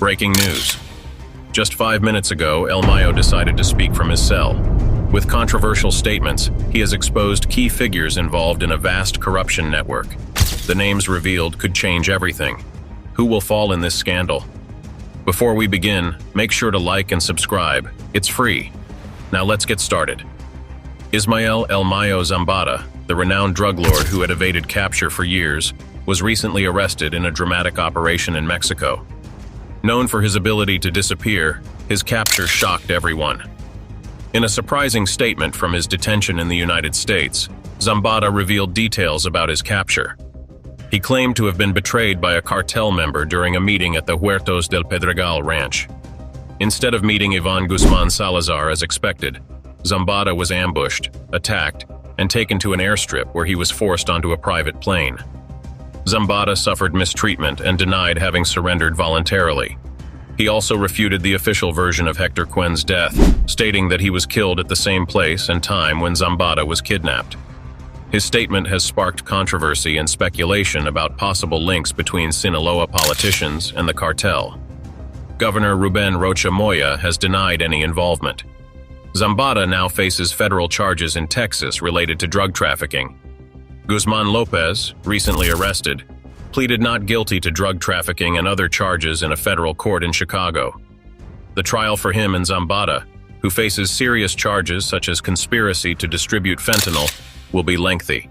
Breaking news. Just 5 minutes ago, El Mayo decided to speak from his cell. With controversial statements, he has exposed key figures involved in a vast corruption network. The names revealed could change everything. Who will fall in this scandal? Before we begin, make sure to like and subscribe. It's free. Now let's get started. Ismael El Mayo Zambada, the renowned drug lord who had evaded capture for years, was recently arrested in a dramatic operation in Mexico. Known for his ability to disappear, his capture shocked everyone. In a surprising statement from his detention in the United States, Zambada revealed details about his capture. He claimed to have been betrayed by a cartel member during a meeting at the Huertos del Pedregal ranch. Instead of meeting Ivan Guzman Salazar as expected, Zambada was ambushed, attacked, and taken to an airstrip where he was forced onto a private plane. Zambada suffered mistreatment and denied having surrendered voluntarily. He also refuted the official version of Hector Cuen's death, stating that he was killed at the same place and time when Zambada was kidnapped. His statement has sparked controversy and speculation about possible links between Sinaloa politicians and the cartel. Governor Ruben Rocha Moya has denied any involvement. Zambada now faces federal charges in Texas related to drug trafficking. Guzman Lopez, recently arrested, pleaded not guilty to drug trafficking and other charges in a federal court in Chicago. The trial for him and Zambada, who faces serious charges such as conspiracy to distribute fentanyl, will be lengthy.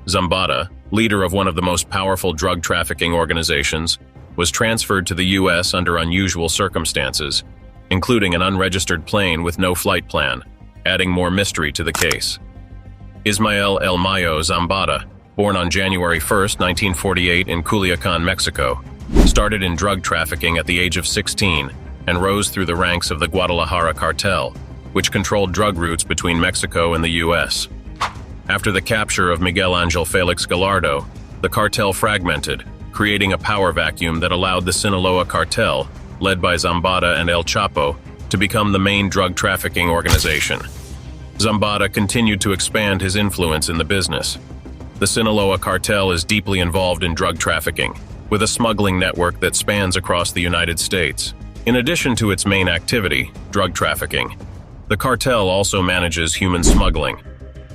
Zambada, leader of one of the most powerful drug trafficking organizations, was transferred to the U.S. under unusual circumstances, including an unregistered plane with no flight plan, adding more mystery to the case. Ismael El Mayo Zambada, born on January 1, 1948 in Culiacan, Mexico, started in drug trafficking at the age of 16 and rose through the ranks of the Guadalajara cartel, which controlled drug routes between Mexico and the U.S. After the capture of Miguel Angel Felix Gallardo, the cartel fragmented, creating a power vacuum that allowed the Sinaloa cartel, led by Zambada and El Chapo, to become the main drug trafficking organization. Zambada continued to expand his influence in the business. The Sinaloa cartel is deeply involved in drug trafficking, with a smuggling network that spans across the United States. In addition to its main activity, drug trafficking, the cartel also manages human smuggling.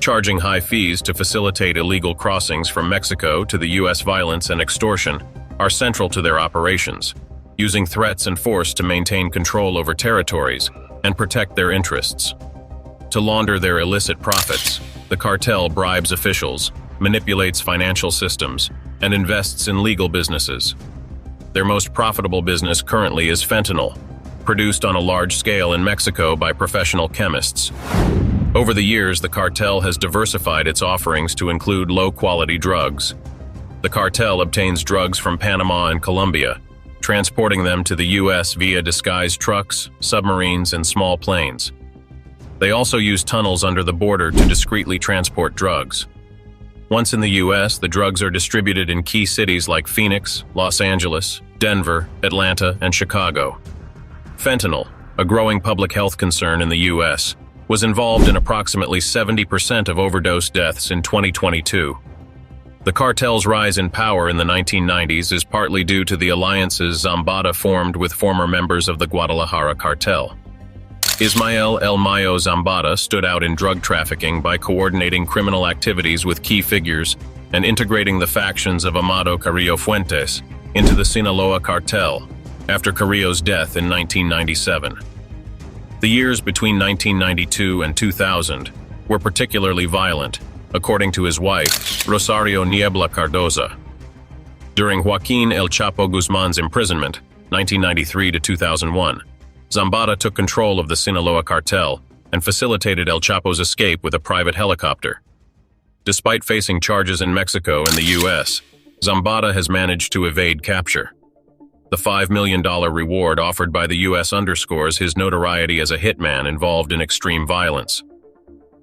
Charging high fees to facilitate illegal crossings from Mexico to the U.S. Violence and extortion are central to their operations, using threats and force to maintain control over territories and protect their interests. To launder their illicit profits, the cartel bribes officials, manipulates financial systems, and invests in legal businesses. Their most profitable business currently is fentanyl, produced on a large scale in Mexico by professional chemists. Over the years, the cartel has diversified its offerings to include low-quality drugs. The cartel obtains drugs from Panama and Colombia, transporting them to the U.S. via disguised trucks, submarines, and small planes. They also use tunnels under the border to discreetly transport drugs. Once in the U.S., the drugs are distributed in key cities like Phoenix, Los Angeles, Denver, Atlanta, and Chicago. Fentanyl, a growing public health concern in the U.S., was involved in approximately 70% of overdose deaths in 2022. The cartel's rise in power in the 1990s is partly due to the alliances Zambada formed with former members of the Guadalajara cartel. Ismael El Mayo Zambada stood out in drug trafficking by coordinating criminal activities with key figures and integrating the factions of Amado Carrillo Fuentes into the Sinaloa cartel after Carrillo's death in 1997. The years between 1992 and 2000 were particularly violent, according to his wife, Rosario Niebla Cardoza. During Joaquin El Chapo Guzman's imprisonment, 1993 to 2001, Zambada took control of the Sinaloa cartel and facilitated El Chapo's escape with a private helicopter. Despite facing charges in Mexico and the U.S., Zambada has managed to evade capture. The $5 million reward offered by the U.S. underscores his notoriety as a hitman involved in extreme violence.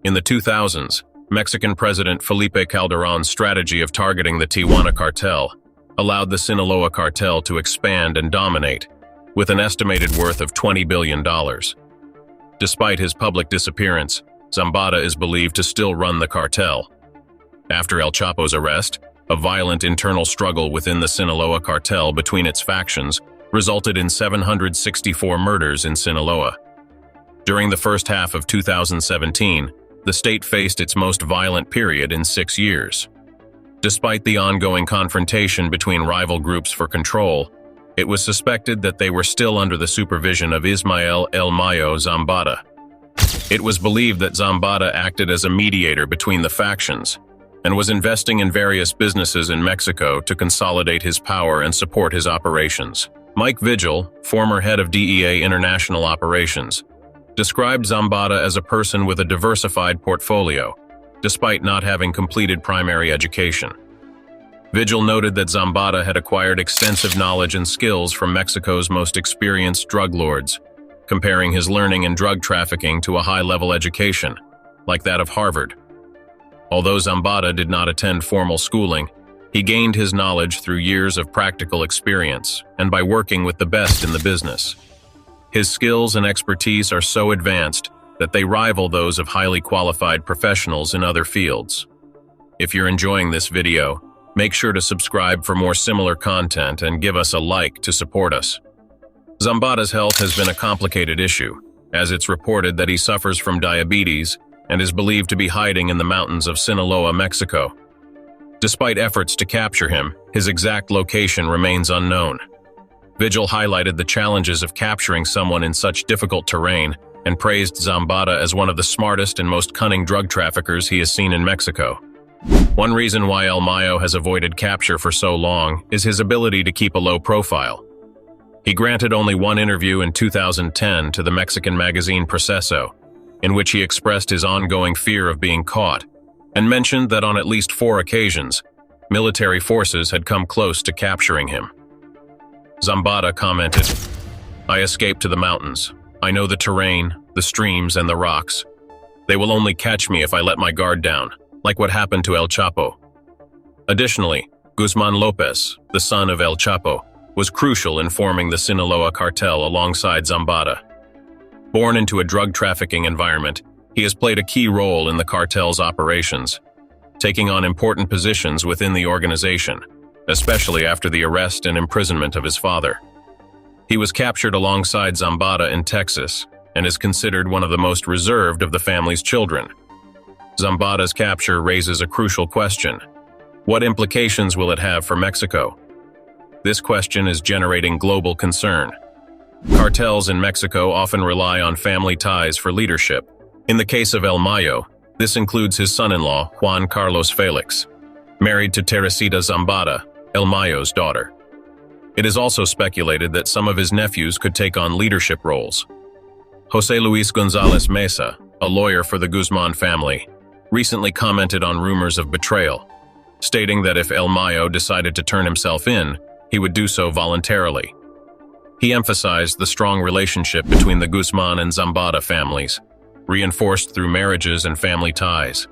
In the 2000s, Mexican President Felipe Calderón's strategy of targeting the Tijuana cartel allowed the Sinaloa cartel to expand and dominate, with an estimated worth of $20 billion. Despite his public disappearance, Zambada is believed to still run the cartel. After El Chapo's arrest, a violent internal struggle within the Sinaloa cartel between its factions resulted in 764 murders in Sinaloa. During the first half of 2017, the state faced its most violent period in 6 years. Despite the ongoing confrontation between rival groups for control, it was suspected that they were still under the supervision of Ismael El Mayo Zambada. It was believed that Zambada acted as a mediator between the factions and was investing in various businesses in Mexico to consolidate his power and support his operations. Mike Vigil, former head of DEA International Operations, described Zambada as a person with a diversified portfolio, despite not having completed primary education. Vigil noted that Zambada had acquired extensive knowledge and skills from Mexico's most experienced drug lords, comparing his learning in drug trafficking to a high-level education, like that of Harvard. Although Zambada did not attend formal schooling, he gained his knowledge through years of practical experience and by working with the best in the business. His skills and expertise are so advanced that they rival those of highly qualified professionals in other fields. If you're enjoying this video, make sure to subscribe for more similar content and give us a like to support us. Zambada's health has been a complicated issue, as it's reported that he suffers from diabetes and is believed to be hiding in the mountains of Sinaloa, Mexico. Despite efforts to capture him, his exact location remains unknown. Vigil highlighted the challenges of capturing someone in such difficult terrain and praised Zambada as one of the smartest and most cunning drug traffickers he has seen in Mexico. One reason why El Mayo has avoided capture for so long is his ability to keep a low profile. He granted only one interview in 2010 to the Mexican magazine Proceso, in which he expressed his ongoing fear of being caught, and mentioned that on at least 4 occasions, military forces had come close to capturing him. Zambada commented, "I escaped to the mountains. I know the terrain, the streams, and the rocks. They will only catch me if I let my guard down, like what happened to El Chapo." Additionally, Guzman Lopez, the son of El Chapo, was crucial in forming the Sinaloa cartel alongside Zambada. Born into a drug trafficking environment, he has played a key role in the cartel's operations, taking on important positions within the organization, especially after the arrest and imprisonment of his father. He was captured alongside Zambada in Texas and is considered one of the most reserved of the family's children. Zambada's capture raises a crucial question. What implications will it have for Mexico? This question is generating global concern. Cartels in Mexico often rely on family ties for leadership. In the case of El Mayo, this includes his son-in-law, Juan Carlos Felix, married to Teresita Zambada, El Mayo's daughter. It is also speculated that some of his nephews could take on leadership roles. José Luis González Mesa, a lawyer for the Guzman family, recently commented on rumors of betrayal, stating that if El Mayo decided to turn himself in, he would do so voluntarily. He emphasized the strong relationship between the Guzman and Zambada families, reinforced through marriages and family ties.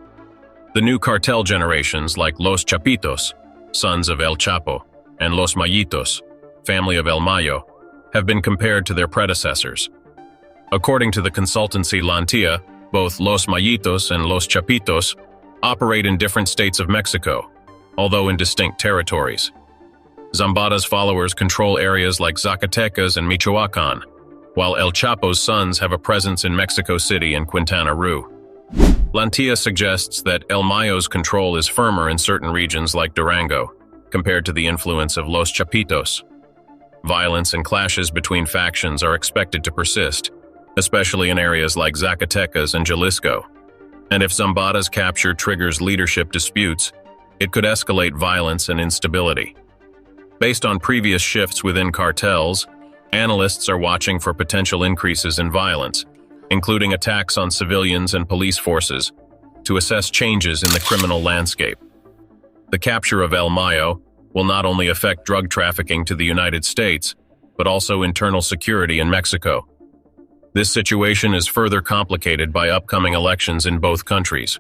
The new cartel generations like Los Chapitos, sons of El Chapo, and Los Mayitos, family of El Mayo, have been compared to their predecessors. According to the consultancy Lantia, both Los Mayitos and Los Chapitos operate in different states of Mexico, although in distinct territories. Zambada's followers control areas like Zacatecas and Michoacán, while El Chapo's sons have a presence in Mexico City and Quintana Roo. Lantia suggests that El Mayo's control is firmer in certain regions like Durango, compared to the influence of Los Chapitos. Violence and clashes between factions are expected to persist, especially in areas like Zacatecas and Jalisco. And if Zambada's capture triggers leadership disputes, it could escalate violence and instability. Based on previous shifts within cartels, analysts are watching for potential increases in violence, including attacks on civilians and police forces, to assess changes in the criminal landscape. The capture of El Mayo will not only affect drug trafficking to the United States, but also internal security in Mexico. This situation is further complicated by upcoming elections in both countries.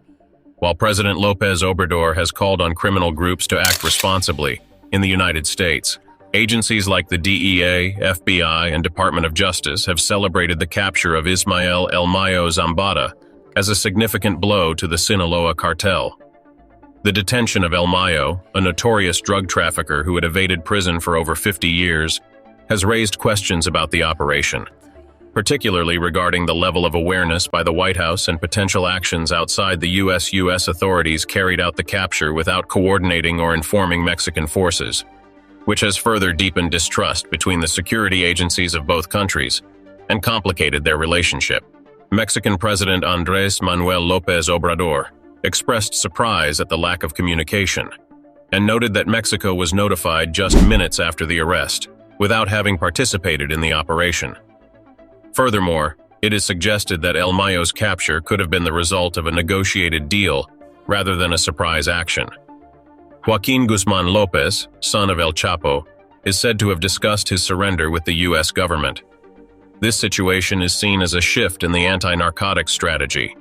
While President López Obrador has called on criminal groups to act responsibly, in the United States, agencies like the DEA, FBI, and Department of Justice have celebrated the capture of Ismael El Mayo Zambada as a significant blow to the Sinaloa cartel. The detention of El Mayo, a notorious drug trafficker who had evaded prison for over 50 years, has raised questions about the operation, particularly regarding the level of awareness by the White House and potential actions outside the U.S. authorities carried out the capture without coordinating or informing Mexican forces, which has further deepened distrust between the security agencies of both countries and complicated their relationship. Mexican President Andrés Manuel López Obrador expressed surprise at the lack of communication and noted that Mexico was notified just minutes after the arrest, without having participated in the operation. Furthermore, it is suggested that El Mayo's capture could have been the result of a negotiated deal rather than a surprise action. Joaquín Guzmán López, son of El Chapo, is said to have discussed his surrender with the U.S. government. This situation is seen as a shift in the anti-narcotics strategy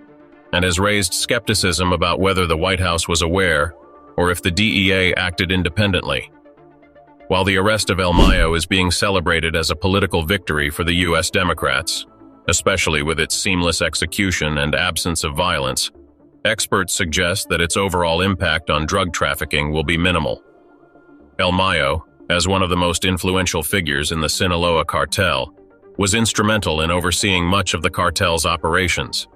and has raised skepticism about whether the White House was aware or if the DEA acted independently. While the arrest of El Mayo is being celebrated as a political victory for the U.S. Democrats, especially with its seamless execution and absence of violence, experts suggest that its overall impact on drug trafficking will be minimal. El Mayo, as one of the most influential figures in the Sinaloa cartel, was instrumental in overseeing much of the cartel's operations.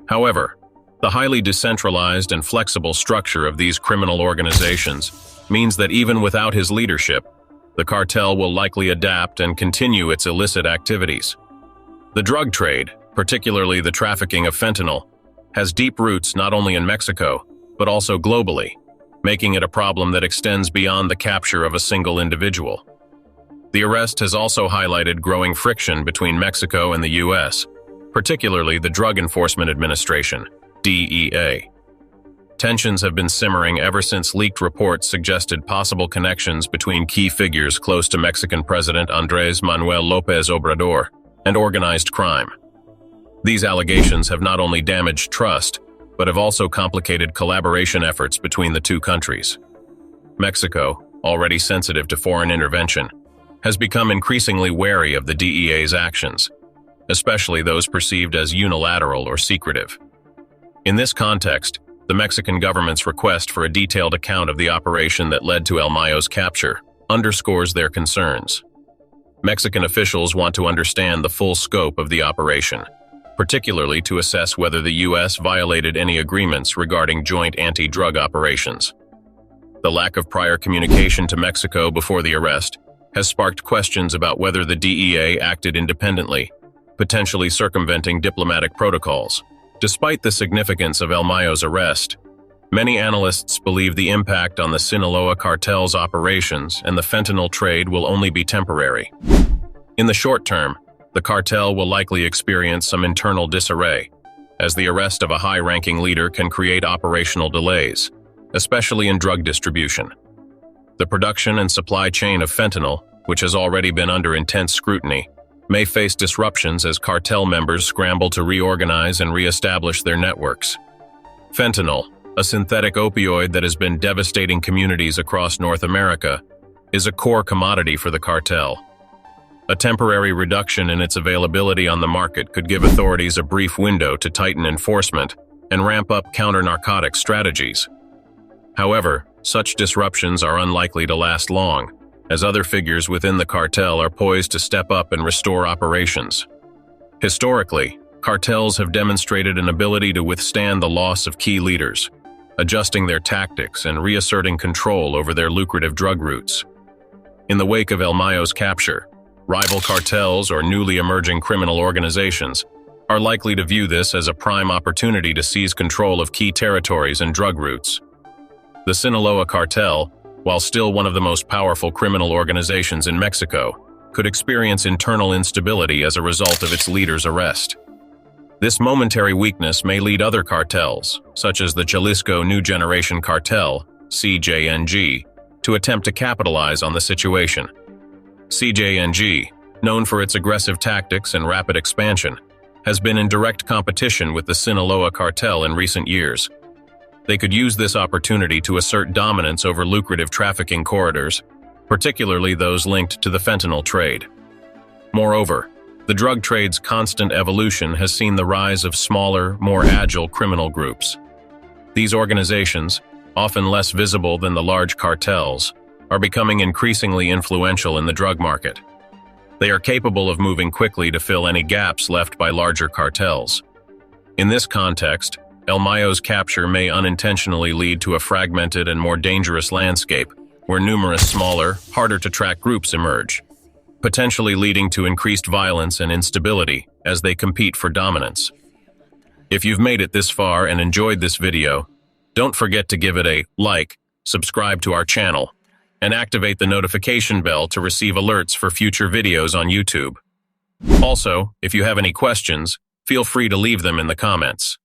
However, the highly decentralized and flexible structure of these criminal organizations means that even without his leadership, the cartel will likely adapt and continue its illicit activities. The drug trade, particularly the trafficking of fentanyl, has deep roots not only in Mexico, but also globally, making it a problem that extends beyond the capture of a single individual. The arrest has also highlighted growing friction between Mexico and the U.S., particularly the Drug Enforcement Administration, DEA. Tensions have been simmering ever since leaked reports suggested possible connections between key figures close to Mexican President Andrés Manuel López Obrador and organized crime. These allegations have not only damaged trust, but have also complicated collaboration efforts between the two countries. Mexico, already sensitive to foreign intervention, has become increasingly wary of the DEA's actions, especially those perceived as unilateral or secretive. In this context, the Mexican government's request for a detailed account of the operation that led to El Mayo's capture underscores their concerns. Mexican officials want to understand the full scope of the operation, particularly to assess whether the U.S. violated any agreements regarding joint anti-drug operations. The lack of prior communication to Mexico before the arrest has sparked questions about whether the DEA acted independently, potentially circumventing diplomatic protocols. Despite the significance of El Mayo's arrest, many analysts believe the impact on the Sinaloa cartel's operations and the fentanyl trade will only be temporary. In the short term, the cartel will likely experience some internal disarray, as the arrest of a high-ranking leader can create operational delays, especially in drug distribution. The production and supply chain of fentanyl, which has already been under intense scrutiny, may face disruptions as cartel members scramble to reorganize and reestablish their networks. Fentanyl, a synthetic opioid that has been devastating communities across North America, is a core commodity for the cartel. A temporary reduction in its availability on the market could give authorities a brief window to tighten enforcement and ramp up counter-narcotic strategies. However, such disruptions are unlikely to last long, as other figures within the cartel are poised to step up and restore operations. Historically, cartels have demonstrated an ability to withstand the loss of key leaders, adjusting their tactics and reasserting control over their lucrative drug routes. In the wake of El Mayo's capture, rival cartels or newly emerging criminal organizations are likely to view this as a prime opportunity to seize control of key territories and drug routes. The Sinaloa cartel, while still one of the most powerful criminal organizations in Mexico, could experience internal instability as a result of its leader's arrest. This momentary weakness may lead other cartels, such as the Jalisco New Generation Cartel, CJNG, to attempt to capitalize on the situation. CJNG, known for its aggressive tactics and rapid expansion, has been in direct competition with the Sinaloa cartel in recent years. They could use this opportunity to assert dominance over lucrative trafficking corridors, particularly those linked to the fentanyl trade. Moreover, the drug trade's constant evolution has seen the rise of smaller, more agile criminal groups. These organizations, often less visible than the large cartels, are becoming increasingly influential in the drug market. They are capable of moving quickly to fill any gaps left by larger cartels. In this context, El Mayo's capture may unintentionally lead to a fragmented and more dangerous landscape, where numerous smaller, harder-to-track groups emerge, potentially leading to increased violence and instability as they compete for dominance. If you've made it this far and enjoyed this video, don't forget to give it a like, subscribe to our channel, and activate the notification bell to receive alerts for future videos on YouTube. Also, if you have any questions, feel free to leave them in the comments.